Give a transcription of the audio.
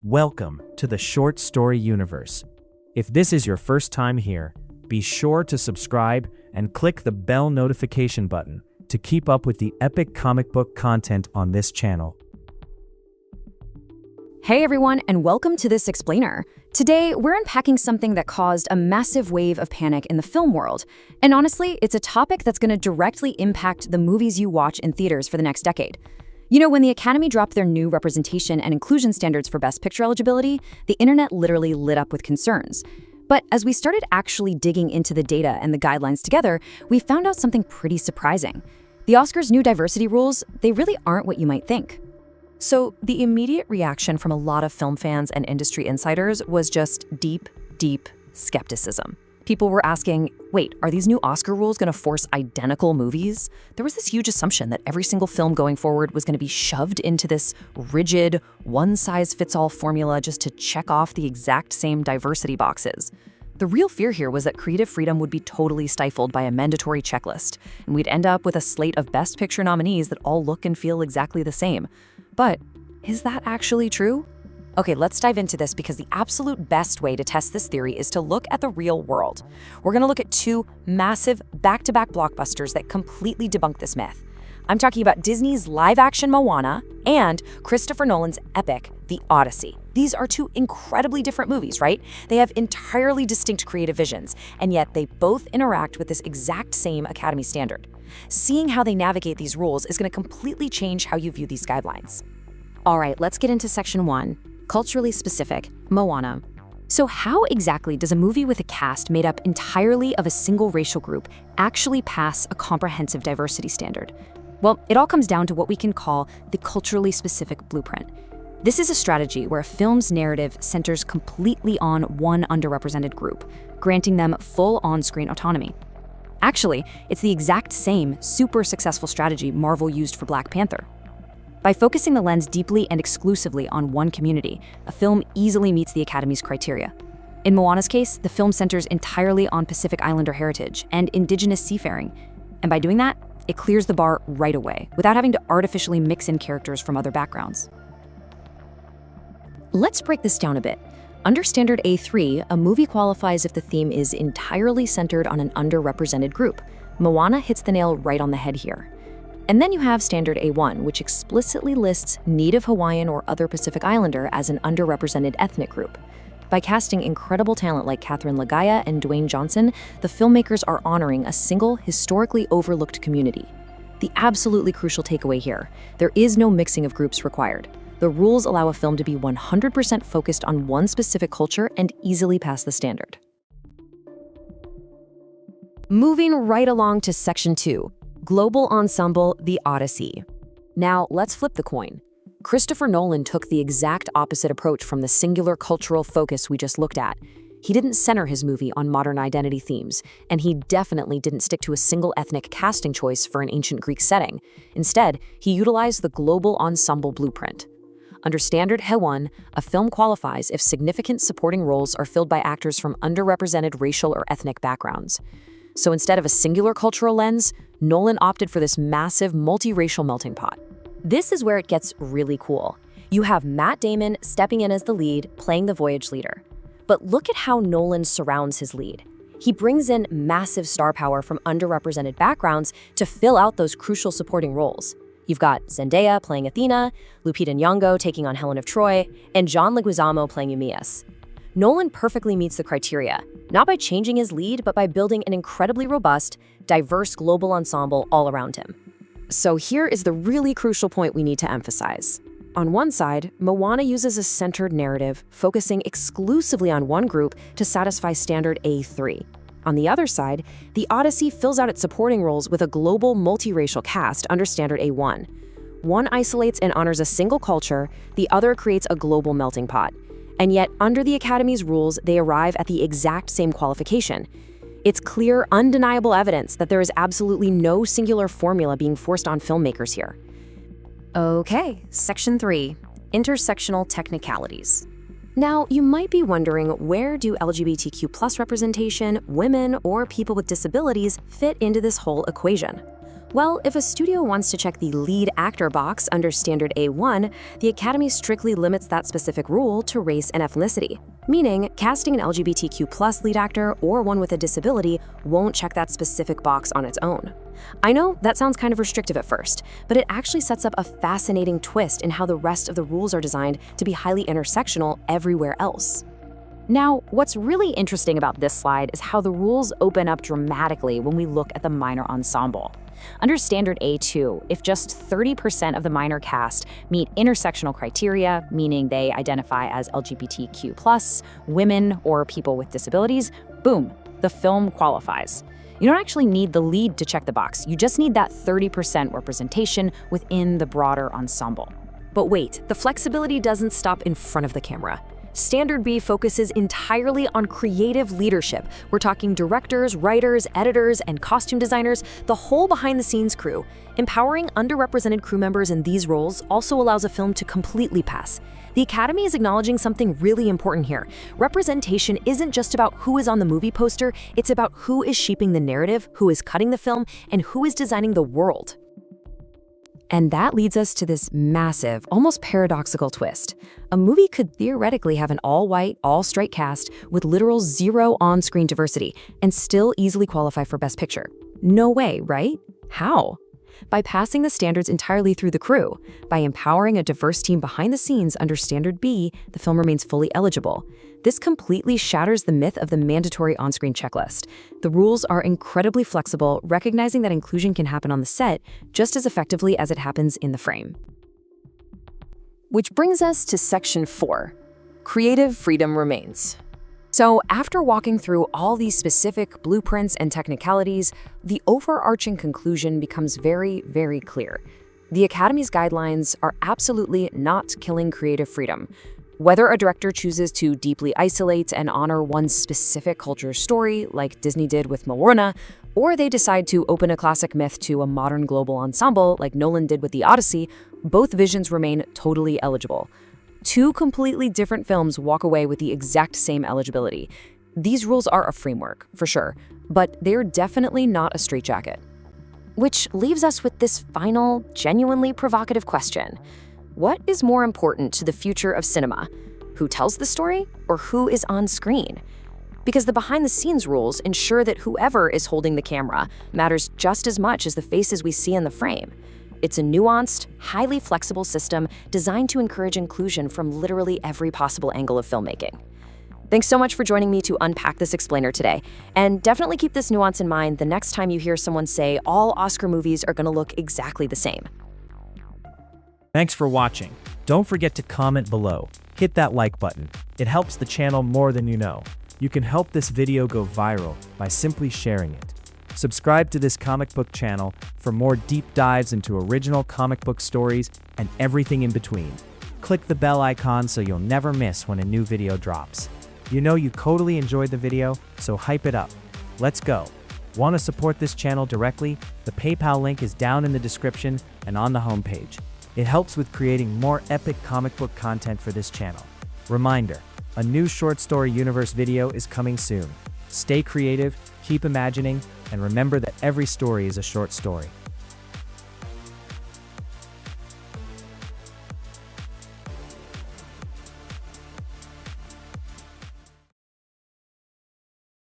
Welcome to the Short Story Universe. If this is your first time here, be sure to subscribe and click the bell notification button to keep up with the epic comic book content on this channel. Hey everyone, and welcome to this explainer. Today, we're unpacking something that caused a massive wave of panic in the film world. And honestly, it's a topic that's going to directly impact the movies you watch in theaters for the next decade. You know, when the Academy dropped their new representation and inclusion standards for Best Picture eligibility, the internet literally lit up with concerns. But as we started actually digging into the data and the guidelines together, we found out something pretty surprising. The Oscars' new diversity rules, they really aren't what you might think. So the immediate reaction from a lot of film fans and industry insiders was just deep skepticism. People were asking, wait, are these new Oscar rules going to force identical movies? There was this huge assumption that every single film going forward was going to be shoved into this rigid, one-size-fits-all formula just to check off the exact same diversity boxes. The real fear here was that creative freedom would be totally stifled by a mandatory checklist, and we'd end up with a slate of Best Picture nominees that all look and feel exactly the same. But is that actually true? Okay, let's dive into this because the absolute best way to test this theory is to look at the real world. We're going to look at two massive back-to-back blockbusters that completely debunk this myth. I'm talking about Disney's live-action Moana and Christopher Nolan's epic, The Odyssey. These are two incredibly different movies, right? They have entirely distinct creative visions, and yet they both interact with this exact same Academy standard. Seeing how they navigate these rules is going to completely change how you view these guidelines. All right, let's get into section 1. Culturally specific, Moana. So how exactly does a movie with a cast made up entirely of a single racial group actually pass a comprehensive diversity standard? Well, it all comes down to what we can call the culturally specific blueprint. This is a strategy where a film's narrative centers completely on one underrepresented group, granting them full on-screen autonomy. Actually, it's the exact same super successful strategy Marvel used for Black Panther. By focusing the lens deeply and exclusively on one community, a film easily meets the Academy's criteria. In Moana's case, the film centers entirely on Pacific Islander heritage and indigenous seafaring. And by doing that, it clears the bar right away, without having to artificially mix in characters from other backgrounds. Let's break this down a bit. Under Standard A3, a movie qualifies if the theme is entirely centered on an underrepresented group. Moana hits the nail right on the head here. And then you have Standard A1, which explicitly lists Native Hawaiian or other Pacific Islander as an underrepresented ethnic group. By casting incredible talent like Catherine Lagaya and Dwayne Johnson, the filmmakers are honoring a single, historically overlooked community. The absolutely crucial takeaway here: there is no mixing of groups required. The rules allow a film to be 100% focused on one specific culture and easily pass the standard. Moving right along to Section 2. Global ensemble, The Odyssey. Now, let's flip the coin. Christopher Nolan took the exact opposite approach from the singular cultural focus we just looked at. He didn't center his movie on modern identity themes, and he definitely didn't stick to a single ethnic casting choice for an ancient Greek setting. Instead, he utilized the global ensemble blueprint. Under Standard A1, a film qualifies if significant supporting roles are filled by actors from underrepresented racial or ethnic backgrounds. So instead of a singular cultural lens, Nolan opted for this massive multiracial melting pot. This is where it gets really cool. You have Matt Damon stepping in as the lead, playing the voyage leader. But look at how Nolan surrounds his lead. He brings in massive star power from underrepresented backgrounds to fill out those crucial supporting roles. You've got Zendaya playing Athena, Lupita Nyong'o taking on Helen of Troy, and John Leguizamo playing Eumaeus. Nolan perfectly meets the criteria, not by changing his lead, but by building an incredibly robust, diverse global ensemble all around him. So here is the really crucial point we need to emphasize. On one side, Moana uses a centered narrative, focusing exclusively on one group to satisfy Standard A3. On the other side, The Odyssey fills out its supporting roles with a global multiracial cast under Standard A1. One isolates and honors a single culture, the other creates a global melting pot. And yet, under the Academy's rules, they arrive at the exact same qualification. It's clear, undeniable evidence that there is absolutely no singular formula being forced on filmmakers here. Okay, Section 3, Intersectional Technicalities. Now, you might be wondering, where do LGBTQ+ representation, women, or people with disabilities fit into this whole equation? Well, if a studio wants to check the lead actor box under Standard A1, the Academy strictly limits that specific rule to race and ethnicity, meaning casting an LGBTQ+ lead actor or one with a disability won't check that specific box on its own. I know that sounds kind of restrictive at first, but it actually sets up a fascinating twist in how the rest of the rules are designed to be highly intersectional everywhere else. Now, what's really interesting about this slide is how the rules open up dramatically when we look at the minor ensemble. Under Standard A2, if just 30% of the minor cast meet intersectional criteria, meaning they identify as LGBTQ+, women, or people with disabilities, boom, the film qualifies. You don't actually need the lead to check the box, you just need that 30% representation within the broader ensemble. But wait, the flexibility doesn't stop in front of the camera. Standard B focuses entirely on creative leadership. We're talking directors, writers, editors, and costume designers, the whole behind-the-scenes crew. Empowering underrepresented crew members in these roles also allows a film to completely pass. The Academy is acknowledging something really important here. Representation isn't just about who is on the movie poster, it's about who is shaping the narrative, who is cutting the film, and who is designing the world. And that leads us to this massive, almost paradoxical twist. A movie could theoretically have an all-white, all-straight cast with literal zero on-screen diversity and still easily qualify for Best Picture. No way, right? How? By passing the standards entirely through the crew. By empowering a diverse team behind the scenes under Standard B, the film remains fully eligible. This completely shatters the myth of the mandatory on-screen checklist. The rules are incredibly flexible, recognizing that inclusion can happen on the set just as effectively as it happens in the frame. Which brings us to Section 4. Creative freedom remains. So after walking through all these specific blueprints and technicalities, the overarching conclusion becomes very, very clear. The Academy's guidelines are absolutely not killing creative freedom. Whether a director chooses to deeply isolate and honor one specific culture's story, like Disney did with Moana, or they decide to open a classic myth to a modern global ensemble, like Nolan did with the Odyssey, both visions remain totally eligible. Two completely different films walk away with the exact same eligibility. These rules are a framework, for sure, but they're definitely not a straitjacket. Which leaves us with this final, genuinely provocative question. What is more important to the future of cinema? Who tells the story or who is on screen? Because the behind-the-scenes rules ensure that whoever is holding the camera matters just as much as the faces we see in the frame. It's a nuanced, highly flexible system designed to encourage inclusion from literally every possible angle of filmmaking. Thanks so much for joining me to unpack this explainer today. And definitely keep this nuance in mind the next time you hear someone say all Oscar movies are going to look exactly the same. Thanks for watching. Don't forget to comment below. Hit that like button. It helps the channel more than you know. You can help this video go viral by simply sharing it. Subscribe to this comic book channel for more deep dives into original comic book stories and everything in between. Click the bell icon so you'll never miss when a new video drops. You know you totally enjoyed the video, so hype it up. Let's go. Want to support this channel directly? The PayPal link is down in the description and on the homepage. It helps with creating more epic comic book content for this channel. Reminder, a new short story universe video is coming soon. Stay creative, keep imagining, and remember that every story is a short story.